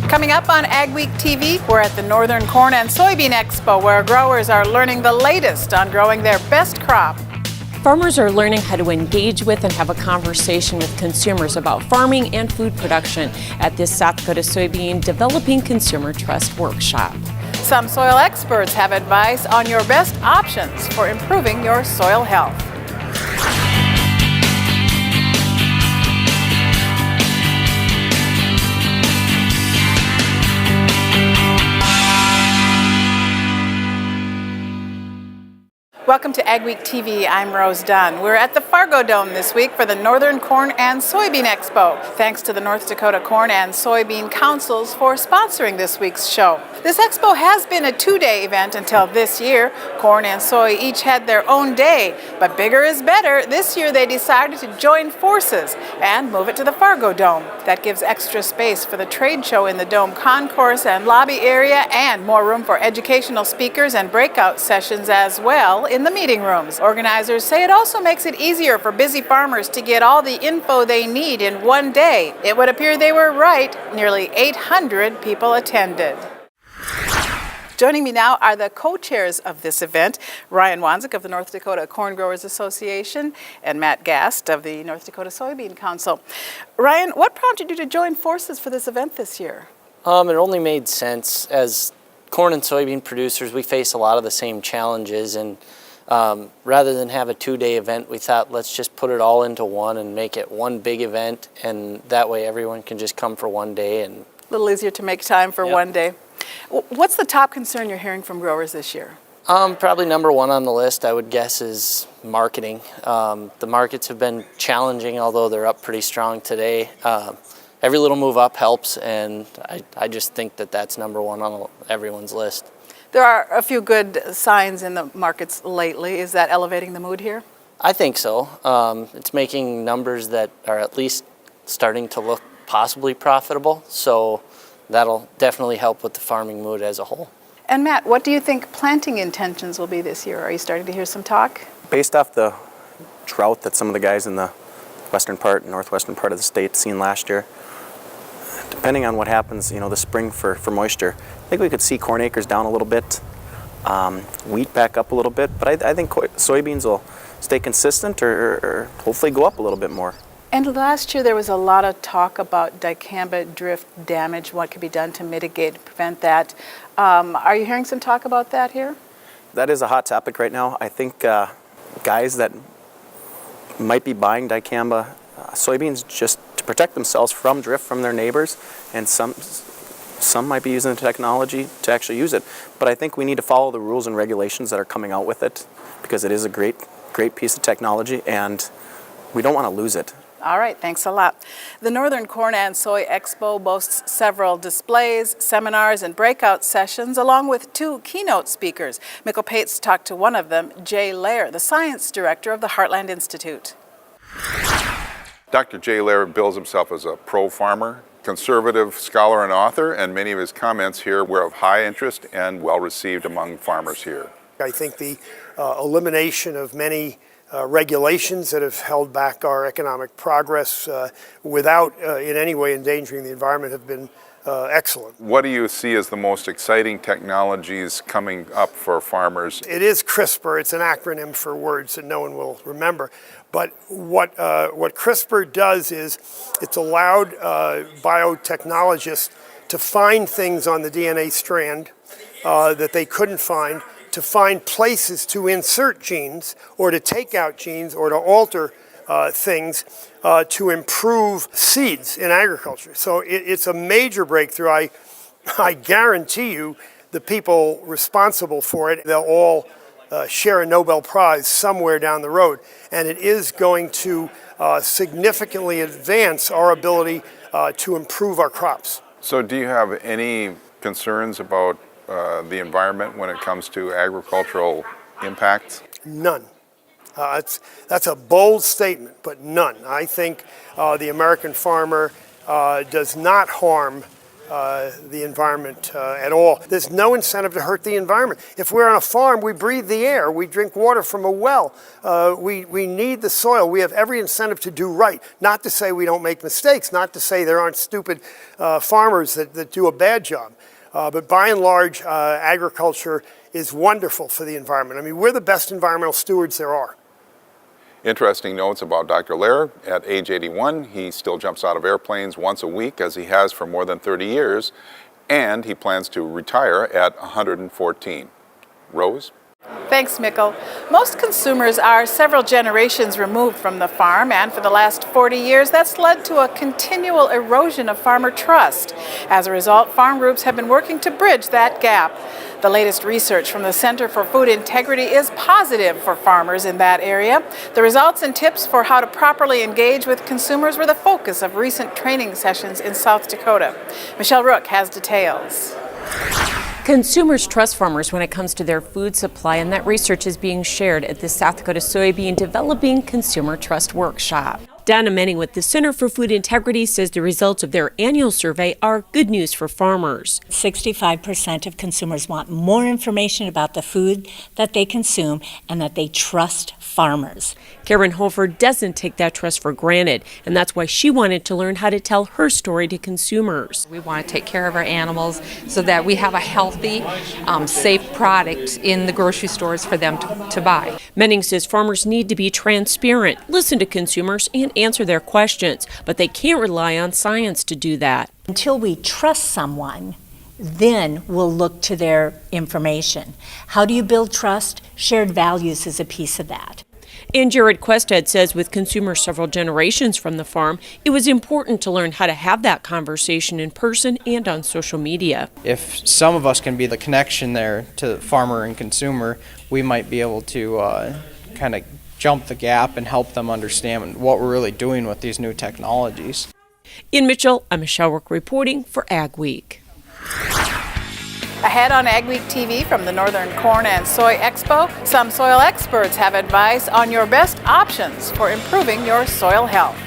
Coming up on AgweekTV, we're at the Northern Corn and Soybean Expo, where growers are learning the latest on growing their best crop. Farmers are learning how to engage with and have a conversation with consumers about farming and food production at this South Dakota Soybean Developing Consumer Trust Workshop. Some soil experts have advice on your best options for improving your soil health. Welcome to AgweekTV. I'm Rose Dunn. We're at the Fargodome this week for the Northern Corn and Soybean Expo. Thanks to the North Dakota Corn and Soybean Councils for sponsoring this week's show. This expo has been a two-day event until this year. Corn and soy each had their own day, but bigger is better. This year they decided to join forces and move it to the Fargodome. That gives extra space for the trade show in the Dome concourse and lobby area, and more room for educational speakers and breakout sessions as well in the meeting rooms. Organizers say it also makes it easier for busy farmers to get all the info they need in one day. It would appear they were right. Nearly 800 people attended. Joining me now are the co-chairs of this event, Ryan Wanzik of the North Dakota Corn Growers Association and Matt Gast of the North Dakota Soybean Council. Ryan, what prompted you to join forces for this event this year? It only made sense. As corn and soybean producers, we face a lot of the same challenges, and rather than have a two-day event, we thought let's just put it all into one and make it one big event, and that way everyone can just come for one day. And a little easier to make time for one day. What's the top concern you're hearing from growers this year? Probably number one on the list, I would guess, is marketing. The markets have been challenging, although they're up pretty strong today. Every little move up helps, and I just think that that's number one on everyone's list. There are a few good signs in the markets lately. Is that elevating the mood here? I think so. It's making numbers that are at least starting to look possibly profitable, so that'll definitely help with the farming mood as a whole. And Matt, what do you think planting intentions will be this year? Are you starting to hear some talk? Based off the drought that some of the guys in the western part, northwestern part of the state seen last year, depending on what happens, this spring for moisture, I think we could see corn acres down a little bit, wheat back up a little bit, but I think soybeans will stay consistent or hopefully go up a little bit more. And last year there was a lot of talk about dicamba drift damage, what could be done to mitigate, prevent that. Are you hearing some talk about that here? That is a hot topic right now. I think guys that might be buying dicamba soybeans just to protect themselves from drift from their neighbors, and some might be using the technology to actually use it. But I think we need to follow the rules and regulations that are coming out with it, because it is a great piece of technology, and we don't want to lose it. All right, thanks a lot. The Northern Corn and Soy Expo boasts several displays, seminars, and breakout sessions, along with two keynote speakers. Michael Pates talked to one of them, Jay Lair, the science director of the Heartland Institute. Dr. Jay Lair bills himself as a pro-farmer, conservative scholar and author, and many of his comments here were of high interest and well received among farmers here. I think the elimination of many regulations that have held back our economic progress without in any way endangering the environment have been excellent. What do you see as the most exciting technologies coming up for farmers? It is CRISPR. It's an acronym for words that no one will remember. But what CRISPR does is it's allowed biotechnologists to find things on the DNA strand that they couldn't find, to find places to insert genes or to take out genes or to alter things to improve seeds in agriculture. So it's a major breakthrough. I guarantee you the people responsible for it, they'll all share a Nobel Prize somewhere down the road. And it is going to significantly advance our ability to improve our crops. So do you have any concerns about the environment when it comes to agricultural impacts? None. That's a bold statement, but none. I think the American farmer does not harm the environment at all. There's no incentive to hurt the environment. If we're on a farm, we breathe the air, we drink water from a well, we need the soil. We have every incentive to do right. Not to say we don't make mistakes, not to say there aren't stupid farmers that do a bad job. But by and large, agriculture is wonderful for the environment. I mean, we're the best environmental stewards there are. Interesting notes about Dr. Lehrer. At age 81, he still jumps out of airplanes once a week, as he has for more than 30 years, and he plans to retire at 114. Rose? Thanks, Mikkel. Most consumers are several generations removed from the farm, and for the last 40 years, that's led to a continual erosion of farmer trust. As a result, farm groups have been working to bridge that gap. The latest research from the Center for Food Integrity is positive for farmers in that area. The results and tips for how to properly engage with consumers were the focus of recent training sessions in South Dakota. Michelle Rook has details. Consumers trust farmers when it comes to their food supply, and that research is being shared at the South Dakota Soybean Developing Consumer Trust Workshop. Donna Menning with the Center for Food Integrity says the results of their annual survey are good news for farmers. 65% of consumers want more information about the food that they consume and that they trust farmers. Karen Hofer doesn't take that trust for granted, and that's why she wanted to learn how to tell her story to consumers. We want to take care of our animals so that we have a healthy, safe product in the grocery stores for them to buy. Menning says farmers need to be transparent, listen to consumers, and answer their questions, but they can't rely on science to do that. Until we trust someone, then we'll look to their information. How do you build trust? Shared values is a piece of that. And Jared Questhead says with consumers several generations from the farm, it was important to learn how to have that conversation in person and on social media. If some of us can be the connection there to farmer and consumer, we might be able to kind of jump the gap and help them understand what we're really doing with these new technologies. In Mitchell, I'm Michelle Rook reporting for Ag Week. Ahead on AgweekTV from the Northern Corn and Soy Expo, some soil experts have advice on your best options for improving your soil health.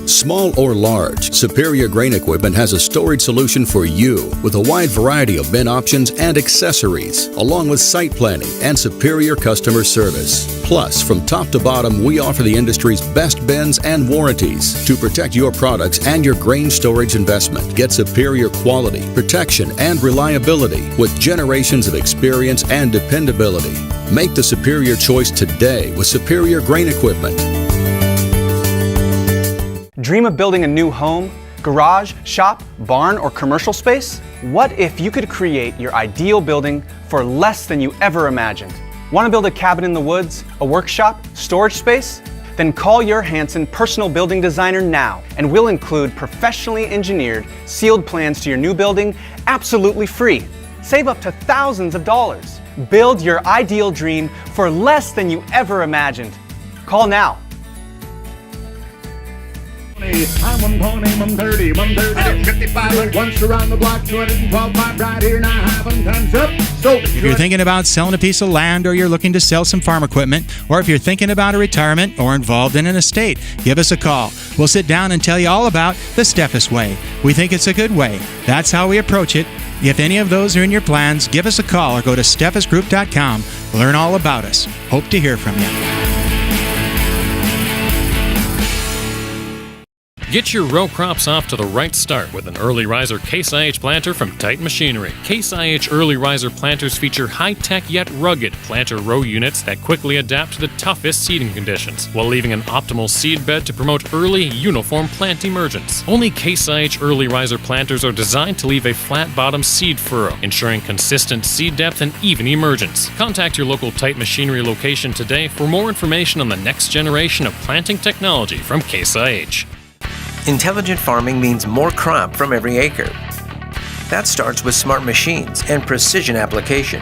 Small or large, Superior Grain Equipment has a storage solution for you with a wide variety of bin options and accessories, along with site planning and superior customer service. Plus, from top to bottom, we offer the industry's best bins and warranties to protect your products and your grain storage investment. Get superior quality, protection, and reliability with generations of experience and dependability. Make the superior choice today with Superior Grain Equipment. Dream of building a new home, garage, shop, barn, or commercial space? What if you could create your ideal building for less than you ever imagined? Want to build a cabin in the woods, a workshop, storage space? Then call your Hanson personal building designer now, and we'll include professionally engineered, sealed plans to your new building absolutely free. Save up to thousands of dollars. Build your ideal dream for less than you ever imagined. Call now. I'm 120, 130, 130, 55, once around the block, 212 pipe right here, now have them times up. So if you're thinking about selling a piece of land, or you're looking to sell some farm equipment, or if you're thinking about a retirement or involved in an estate, give us a call. We'll sit down and tell you all about the Steffes way. We think it's a good way. That's how we approach it. If any of those are in your plans, give us a call or go to steffesgroup.com. Learn all about us. Hope to hear from you. Get your row crops off to the right start with an early riser Case IH planter from Titan Machinery. Case IH early riser planters feature high-tech yet rugged planter row units that quickly adapt to the toughest seeding conditions, while leaving an optimal seed bed to promote early, uniform plant emergence. Only Case IH early riser planters are designed to leave a flat-bottom seed furrow, ensuring consistent seed depth and even emergence. Contact your local Titan Machinery location today for more information on the next generation of planting technology from Case IH. Intelligent farming means more crop from every acre. That starts with smart machines and precision application.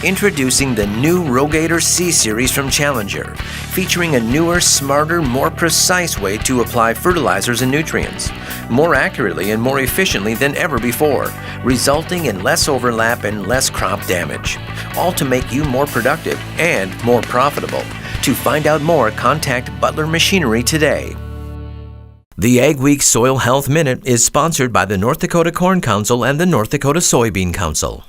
Introducing the new Rogator C-Series from Challenger, featuring a newer, smarter, more precise way to apply fertilizers and nutrients, more accurately and more efficiently than ever before, resulting in less overlap and less crop damage, all to make you more productive and more profitable. To find out more, contact Butler Machinery today. The Ag Week Soil Health Minute is sponsored by the North Dakota Corn Council and the North Dakota Soybean Council.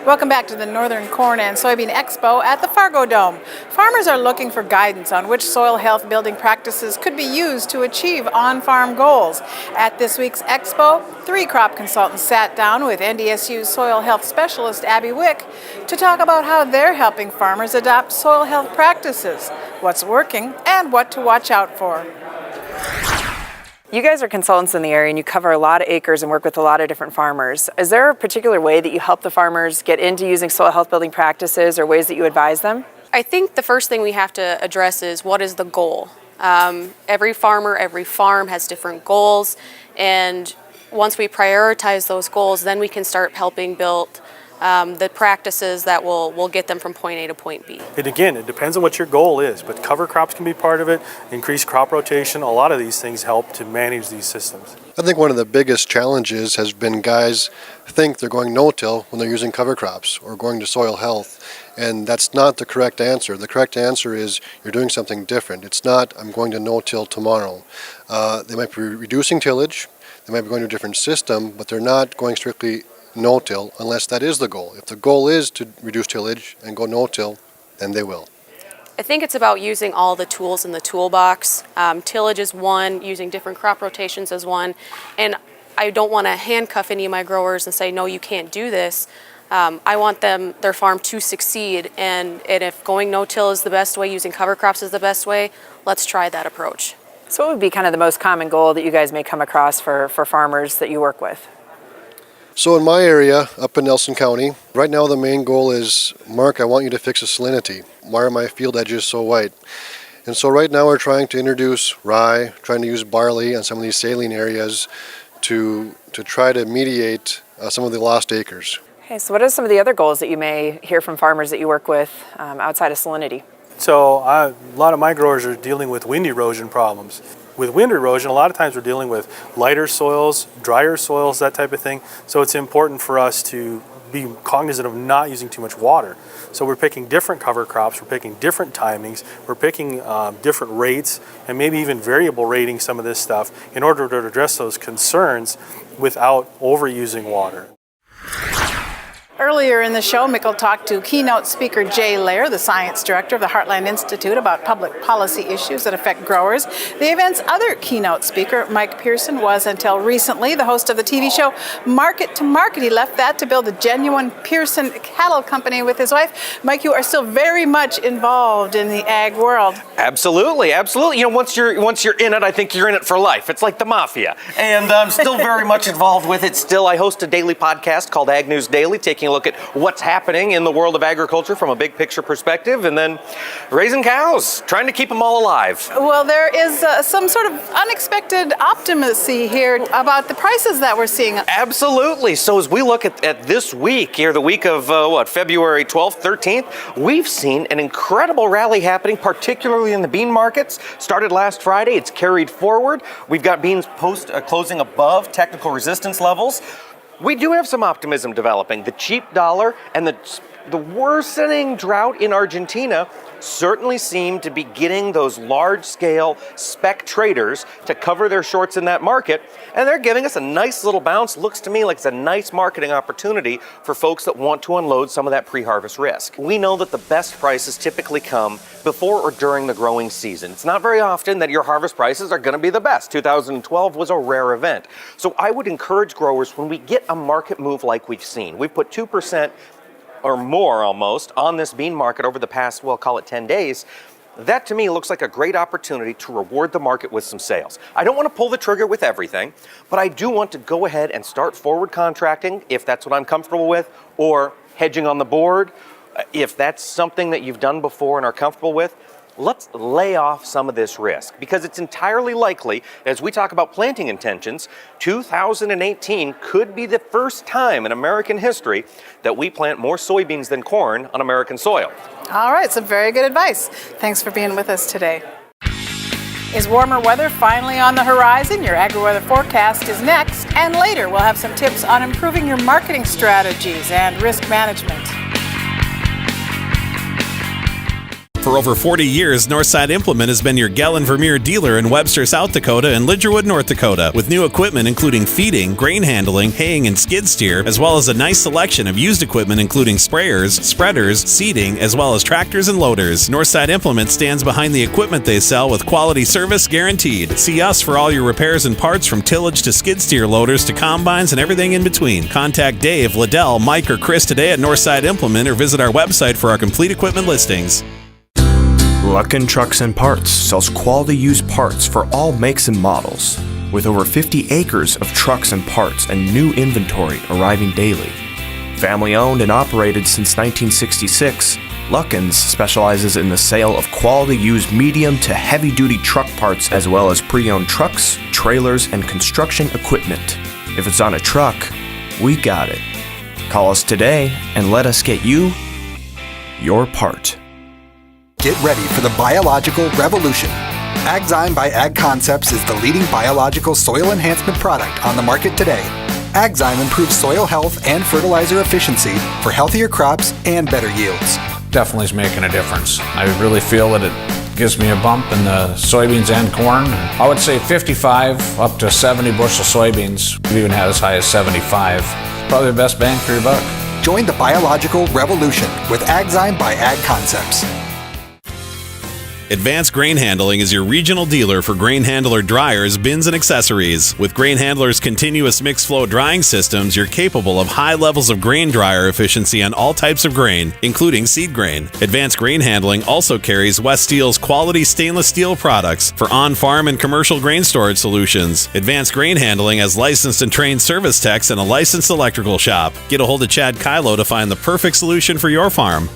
Welcome back to the Northern Corn and Soybean Expo at the Fargodome. Farmers are looking for guidance on which soil health building practices could be used to achieve on-farm goals. At this week's expo, 3 crop consultants sat down with NDSU's soil health specialist Abby Wick to talk about how they're helping farmers adopt soil health practices, what's working, and what to watch out for. You guys are consultants in the area and you cover a lot of acres and work with a lot of different farmers. Is there a particular way that you help the farmers get into using soil health building practices or ways that you advise them? I think the first thing we have to address is what is the goal? Every farmer, every farm has different goals, and once we prioritize those goals, then we can start helping build the practices that will get them from point A to point B. And again, it depends on what your goal is, but cover crops can be part of it, increased crop rotation, a lot of these things help to manage these systems. I think one of the biggest challenges has been guys think they're going no-till when they're using cover crops or going to soil health, and that's not the correct answer. The correct answer is you're doing something different. It's not, I'm going to no-till tomorrow. They might be reducing tillage, they might be going to a different system, but they're not going strictly no-till unless that is the goal. If the goal is to reduce tillage and go no-till, then they will. I think it's about using all the tools in the toolbox. Tillage is one, using different crop rotations is one, and I don't want to handcuff any of my growers and say, no, you can't do this. I want their farm to succeed, and if going no-till is the best way, using cover crops is the best way, let's try that approach. So what would be kind of the most common goal that you guys may come across for farmers that you work with? So in my area, up in Nelson County, right now the main goal is, Mark, I want you to fix the salinity. Why are my field edges so white? And so right now we're trying to introduce rye, trying to use barley on some of these saline areas to try to mediate some of the lost acres. Okay, so what are some of the other goals that you may hear from farmers that you work with outside of salinity? So a lot of my growers are dealing with wind erosion problems. With wind erosion, a lot of times we're dealing with lighter soils, drier soils, that type of thing. So it's important for us to be cognizant of not using too much water. So we're picking different cover crops, we're picking different timings, we're picking different rates, and maybe even variable rating some of this stuff in order to address those concerns without overusing water. Earlier in the show, Mikkel talked to keynote speaker Jay Lair, the science director of the Heartland Institute, about public policy issues that affect growers. The event's other keynote speaker, Mike Pearson, was until recently the host of the TV show Market to Market. He left that to build the genuine Pearson Cattle Company with his wife. Mike, you are still very much involved in the ag world. Absolutely, absolutely. You know, once you're in it, I think you're in it for life. It's like the mafia. And I'm still very much involved with it still. I host a daily podcast called Ag News Daily, taking a look at what's happening in the world of agriculture from a big picture perspective, and then raising cows, trying to keep them all alive. Well, there is some sort of unexpected optimacy here about the prices that we're seeing. Absolutely. So as we look at this week here, the week of February 12th, 13th, we've seen an incredible rally happening, particularly in the bean markets. Started last Friday, it's carried forward. We've got beans closing above technical resistance levels. We do have some optimism developing. The cheap dollar and the worsening drought in Argentina certainly seem to be getting those large-scale spec traders to cover their shorts in that market, and they're giving us a nice little bounce. Looks to me like it's a nice marketing opportunity for folks that want to unload some of that pre-harvest risk. We know that the best prices typically come before or during the growing season. It's not very often that your harvest prices are going to be the best. 2012 was a rare event. So I would encourage growers, when we get a market move like we've seen, we've put 2% or more almost on this bean market over the past, we'll call it 10 days, that to me looks like a great opportunity to reward the market with some sales. I don't want to pull the trigger with everything, but I do want to go ahead and start forward contracting if that's what I'm comfortable with, or hedging on the board. If that's something that you've done before and are comfortable with, let's lay off some of this risk, because it's entirely likely, as we talk about planting intentions, 2018 could be the first time in American history that we plant more soybeans than corn on American soil. All right, some very good advice. Thanks for being with us today. Is warmer weather finally on the horizon? Your AgriWeather forecast is next, and later we'll have some tips on improving your marketing strategies and risk management. For over 40 years, Northside Implement has been your Gell and Vermeer dealer in Webster, South Dakota and Lidgerwood, North Dakota, with new equipment including feeding, grain handling, haying, and skid steer, as well as a nice selection of used equipment including sprayers, spreaders, seeding, as well as tractors and loaders. Northside Implement stands behind the equipment they sell with quality service guaranteed. See us for all your repairs and parts from tillage to skid steer loaders to combines and everything in between. Contact Dave, Liddell, Mike, or Chris today at Northside Implement or visit our website for our complete equipment listings. Luckin Trucks and Parts sells quality used parts for all makes and models. With over 50 acres of trucks and parts and new inventory arriving daily. Family owned and operated since 1966, Luckin's specializes in the sale of quality used medium to heavy duty truck parts as well as pre-owned trucks, trailers, and construction equipment. If it's on a truck, we got it. Call us today and let us get you your part. Get ready for the biological revolution. Agzyme by Ag Concepts is the leading biological soil enhancement product on the market today. Agzyme improves soil health and fertilizer efficiency for healthier crops and better yields. Definitely is making a difference. I really feel that it gives me a bump in the soybeans and corn. I would say 55 up to 70 bushel soybeans. We even had as high as 75. Probably the best bang for your buck. Join the biological revolution with Agzyme by Ag Concepts. Advanced Grain Handling is your regional dealer for grain handler dryers, bins, and accessories. With Grain Handler's continuous mixed flow drying systems, you're capable of high levels of grain dryer efficiency on all types of grain, including seed grain. Advanced Grain Handling also carries West Steel's quality stainless steel products for on-farm and commercial grain storage solutions. Advanced Grain Handling has licensed and trained service techs and a licensed electrical shop. Get a hold of Chad Kylo to find the perfect solution for your farm.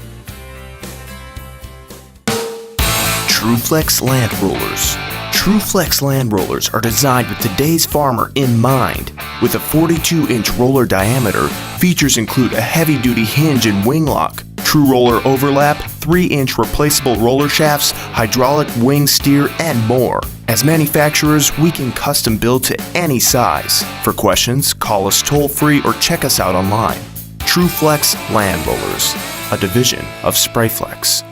TrueFlex Land Rollers. TrueFlex Land Rollers are designed with today's farmer in mind. With a 42-inch roller diameter, features include a heavy-duty hinge and wing lock, true roller overlap, 3-inch replaceable roller shafts, hydraulic wing steer, and more. As manufacturers, we can custom build to any size. For questions, call us toll-free or check us out online. TrueFlex Land Rollers, a division of Sprayflex.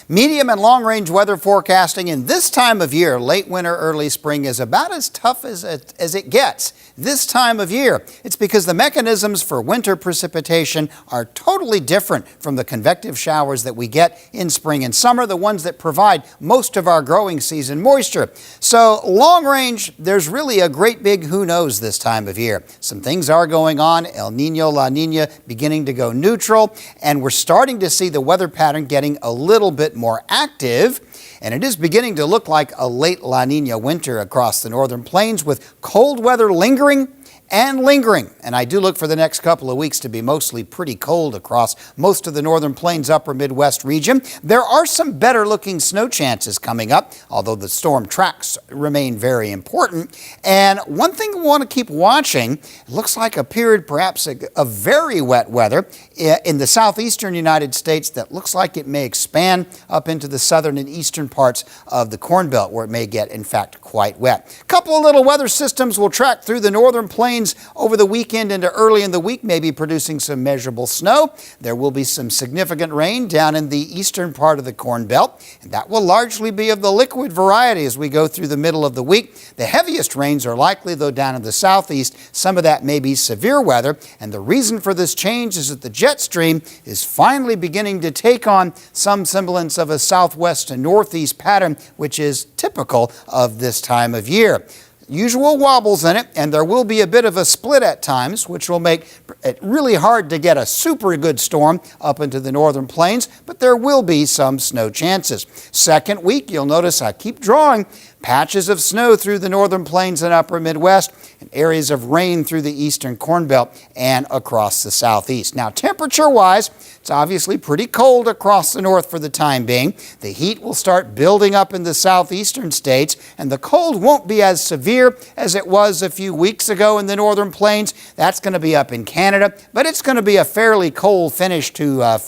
Medium and long-range weather forecasting in this time of year, late winter, early spring, is about as tough as it gets this time of year. It's because the mechanisms for winter precipitation are totally different from the convective showers that we get in spring and summer, the ones that provide most of our growing season moisture. So long range, there's really a great big who knows this time of year. Some things are going on, El Nino, La Nina beginning to go neutral, and we're starting to see the weather pattern getting a little bit more active, and it is beginning to look like a late La Nina winter across the northern plains with cold weather lingering. And I do look for the next couple of weeks to be mostly pretty cold across most of the northern plains, upper Midwest region. There are some better looking snow chances coming up, although the storm tracks remain very important. And one thing we want to keep watching, it looks like a period perhaps of very wet weather in the southeastern United States that looks like it may expand up into the southern and eastern parts of the Corn Belt, where it may get, in fact, quite wet. A couple of little weather systems will track through the northern plains over the weekend into early in the week, maybe producing some measurable snow. There will be some significant rain down in the eastern part of the Corn Belt, and that will largely be of the liquid variety as we go through the middle of the week. The heaviest rains are likely, though, down in the southeast. Some of that may be severe weather, and the reason for this change is that the jet stream is finally beginning to take on some semblance of a southwest to northeast pattern, which is typical of this time of year. Usual wobbles in it, and there will be a bit of a split at times, which will make it really hard to get a super good storm up into the northern plains, but there will be some snow chances. Second week, you'll notice I keep drawing patches of snow through the northern plains and upper Midwest, and areas of rain through the eastern Corn Belt and across the southeast. Now, temperature-wise, it's obviously pretty cold across the north for the time being. The heat will start building up in the southeastern states, and the cold won't be as severe as it was a few weeks ago in the northern plains. That's going to be up in Canada, but it's going to be a fairly cold finish to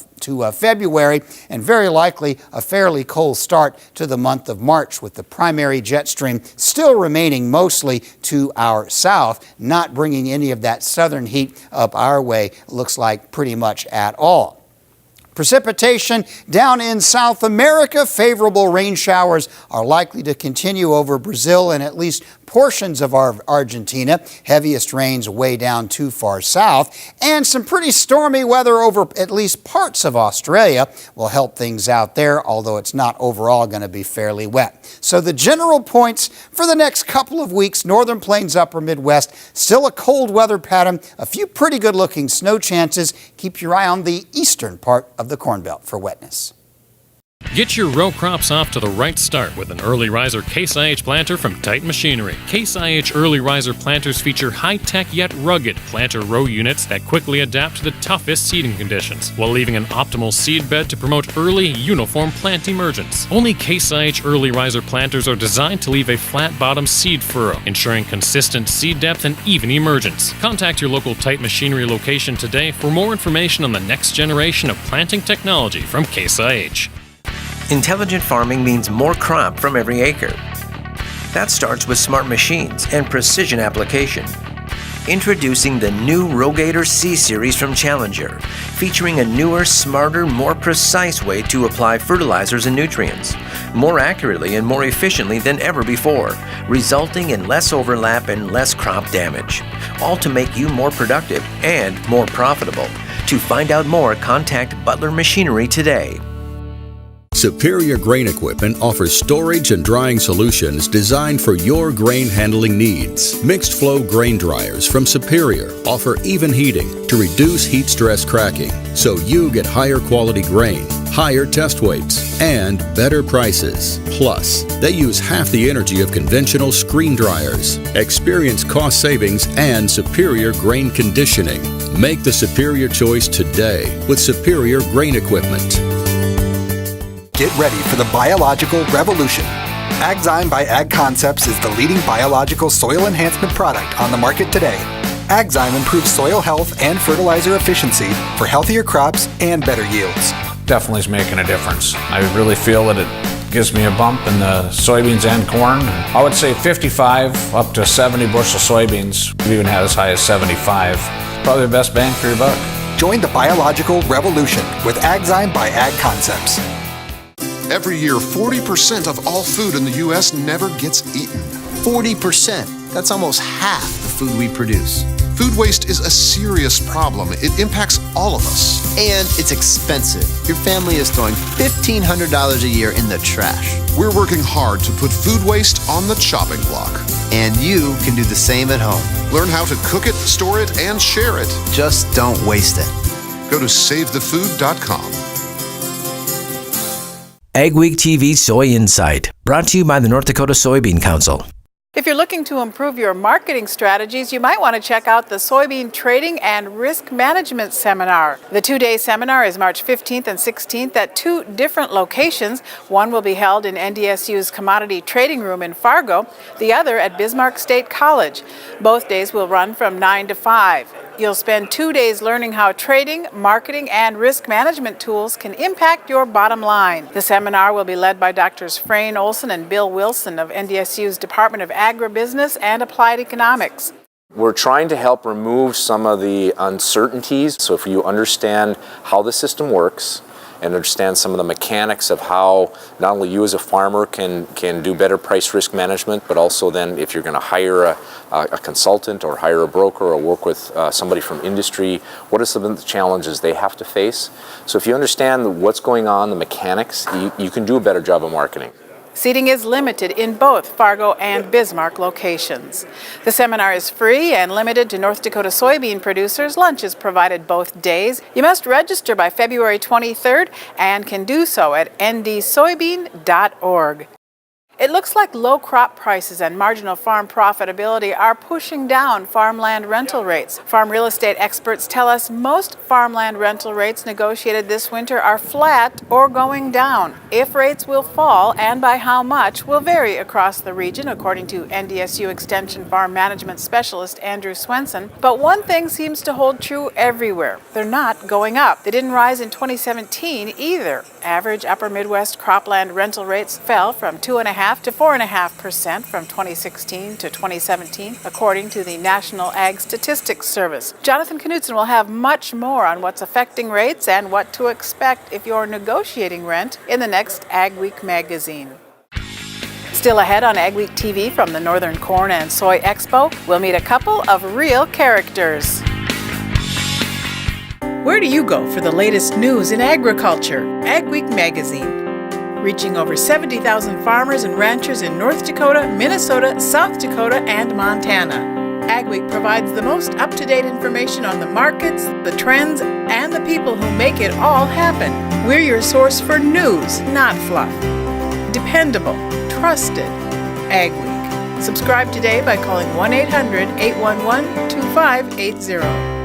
February, and very likely a fairly cold start to the month of March, with the primary jet stream still remaining mostly to our south, not bringing any of that southern heat up our way, looks like pretty much at all. Precipitation down in South America. Favorable rain showers are likely to continue over Brazil and at least portions of Argentina. Heaviest rains way down too far south. And some pretty stormy weather over at least parts of Australia will help things out there, although it's not overall going to be fairly wet. So the general points for the next couple of weeks: Northern Plains, Upper Midwest, still a cold weather pattern, a few pretty good looking snow chances. Keep your eye on the eastern part of the Corn Belt for wetness. Get your row crops off to the right start with an early riser Case IH planter from Titan Machinery. Case IH early riser planters feature high-tech yet rugged planter row units that quickly adapt to the toughest seeding conditions, while leaving an optimal seed bed to promote early, uniform plant emergence. Only Case IH early riser planters are designed to leave a flat-bottom seed furrow, ensuring consistent seed depth and even emergence. Contact your local Titan Machinery location today for more information on the next generation of planting technology from Case IH. Intelligent farming means more crop from every acre. That starts with smart machines and precision application. Introducing the new Rogator C-Series from Challenger, featuring a newer, smarter, more precise way to apply fertilizers and nutrients, more accurately and more efficiently than ever before, resulting in less overlap and less crop damage, all to make you more productive and more profitable. To find out more, contact Butler Machinery today. Superior Grain Equipment offers storage and drying solutions designed for your grain handling needs. Mixed flow grain dryers from Superior offer even heating to reduce heat stress cracking, so you get higher quality grain, higher test weights, and better prices. Plus, they use half the energy of conventional screen dryers. Experience cost savings and superior grain conditioning. Make the superior choice today with Superior Grain Equipment. Get ready for the biological revolution. Agzyme by Ag Concepts is the leading biological soil enhancement product on the market today. Agzyme improves soil health and fertilizer efficiency for healthier crops and better yields. Definitely is making a difference. I really feel that it gives me a bump in the soybeans and corn. I would say 55 up to 70 bushel soybeans. We've even had as high as 75. Probably the best bang for your buck. Join the biological revolution with Agzyme by Ag Concepts. Every year, 40% of all food in the U.S. never gets eaten. 40%. That's almost half the food we produce. Food waste is a serious problem. It impacts all of us. And it's expensive. Your family is throwing $1,500 a year in the trash. We're working hard to put food waste on the chopping block. And you can do the same at home. Learn how to cook it, store it, and share it. Just don't waste it. Go to SaveTheFood.com. AgweekTV Soy Insight, brought to you by the North Dakota Soybean Council. If you're looking to improve your marketing strategies, you might want to check out the Soybean Trading and Risk Management Seminar. The two-day seminar is March 15th and 16th at two different locations. One will be held in NDSU's Commodity Trading Room in Fargo, the other at Bismarck State College. Both days will run from 9 to 5. You'll spend 2 days learning how trading, marketing, and risk management tools can impact your bottom line. The seminar will be led by Drs. Frayne Olson and Bill Wilson of NDSU's Department of Agribusiness and Applied Economics. We're trying to help remove some of the uncertainties. So if you understand how the system works and understand some of the mechanics of how not only you as a farmer can do better price risk management, but also then if you're going to hire a consultant or hire a broker or work with somebody from industry, what are some of the challenges they have to face? So if you understand what's going on, the mechanics, you can do a better job of marketing. Seating is limited in both Fargo and Bismarck locations. The seminar is free and limited to North Dakota soybean producers. Lunch is provided both days. You must register by February 23rd and can do so at ndsoybean.org. It looks like low crop prices and marginal farm profitability are pushing down farmland rental rates. Farm real estate experts tell us most farmland rental rates negotiated this winter are flat or going down. If rates will fall and by how much will vary across the region, according to NDSU Extension Farm Management Specialist Andrew Swenson. But one thing seems to hold true everywhere. They're not going up. They didn't rise in 2017 either. Average upper Midwest cropland rental rates fell from 2.5 3.5% to 4.5% from 2016 to 2017, according to the National Ag Statistics Service. Jonathan Knudsen will have much more on what's affecting rates and what to expect if you're negotiating rent in the next Ag Week magazine. Still ahead on AgweekTV from the Northern Corn and Soy Expo, we'll meet a couple of real characters. Where do you go for the latest news in agriculture? Ag Week magazine. Reaching over 70,000 farmers and ranchers in North Dakota, Minnesota, South Dakota, and Montana. Ag Week provides the most up-to-date information on the markets, the trends, and the people who make it all happen. We're your source for news, not fluff. Dependable, trusted. Ag Week. Subscribe today by calling 1-800-811-2580.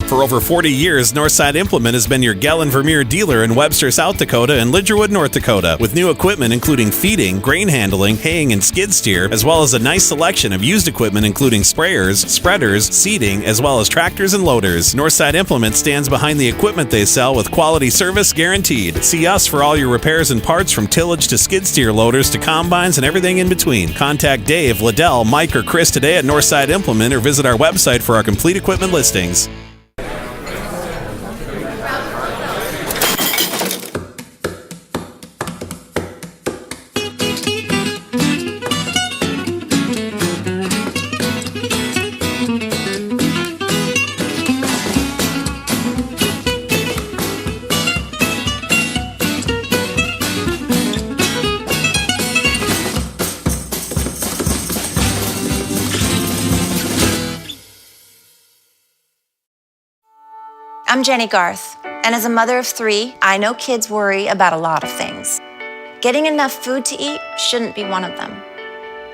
For over 40 years, Northside Implement has been your Gallon Vermeer dealer in Webster, South Dakota and Lidgerwood, North Dakota, with new equipment including feeding, grain handling, haying, and skid steer, as well as a nice selection of used equipment including sprayers, spreaders, seeding, as well as tractors and loaders. Northside Implement stands behind the equipment they sell with quality service guaranteed. See us for all your repairs and parts from tillage to skid steer loaders to combines and everything in between. Contact Dave, Liddell, Mike, or Chris today at Northside Implement or visit our website for our complete equipment listings. I'm Jenny Garth, and as a mother of 3, I know kids worry about a lot of things. Getting enough food to eat shouldn't be one of them.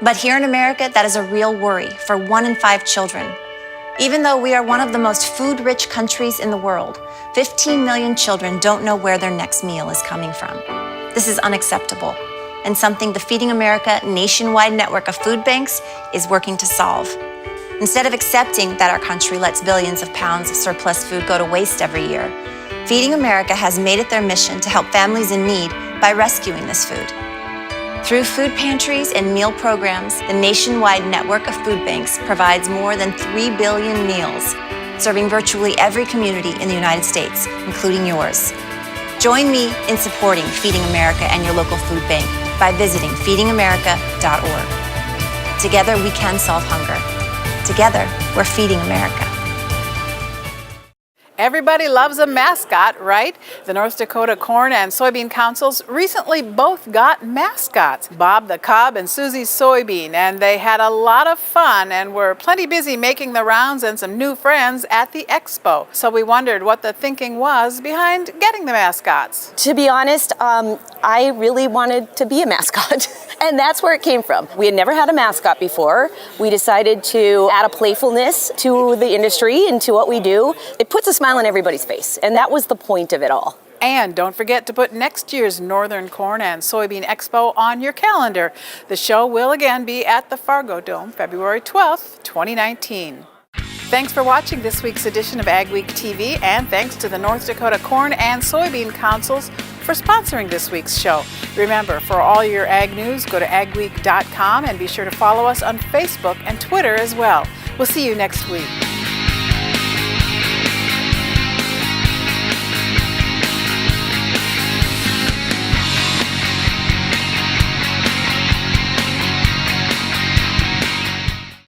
But here in America, that is a real worry for 1 in 5 children. Even though we are one of the most food-rich countries in the world, 15 million children don't know where their next meal is coming from. This is unacceptable, and something the Feeding America nationwide network of food banks is working to solve. Instead of accepting that our country lets billions of pounds of surplus food go to waste every year, Feeding America has made it their mission to help families in need by rescuing this food. Through food pantries and meal programs, the nationwide network of food banks provides more than 3 billion meals, serving virtually every community in the United States, including yours. Join me in supporting Feeding America and your local food bank by visiting feedingamerica.org. Together we can solve hunger. Together, we're Feeding America. Everybody loves a mascot, right? The North Dakota Corn and Soybean Councils recently both got mascots, Bob the Cob and Susie Soybean, and they had a lot of fun and were plenty busy making the rounds and some new friends at the expo. So we wondered what the thinking was behind getting the mascots. To be honest, I really wanted to be a mascot, and that's where it came from. We had never had a mascot before. We decided to add a playfulness to the industry and to what we do. It puts a smile on everybody's face, and that was the point of it all. And don't forget to put next year's Northern Corn and Soybean Expo on your calendar. The show will again be at the Fargodome, February 12th, 2019. Thanks for watching this week's edition of Ag Week TV, and thanks to the North Dakota Corn and Soybean Councils for sponsoring this week's show. Remember, for all your ag news, go to agweek.com and be sure to follow us on Facebook and Twitter as well. We'll see you next week.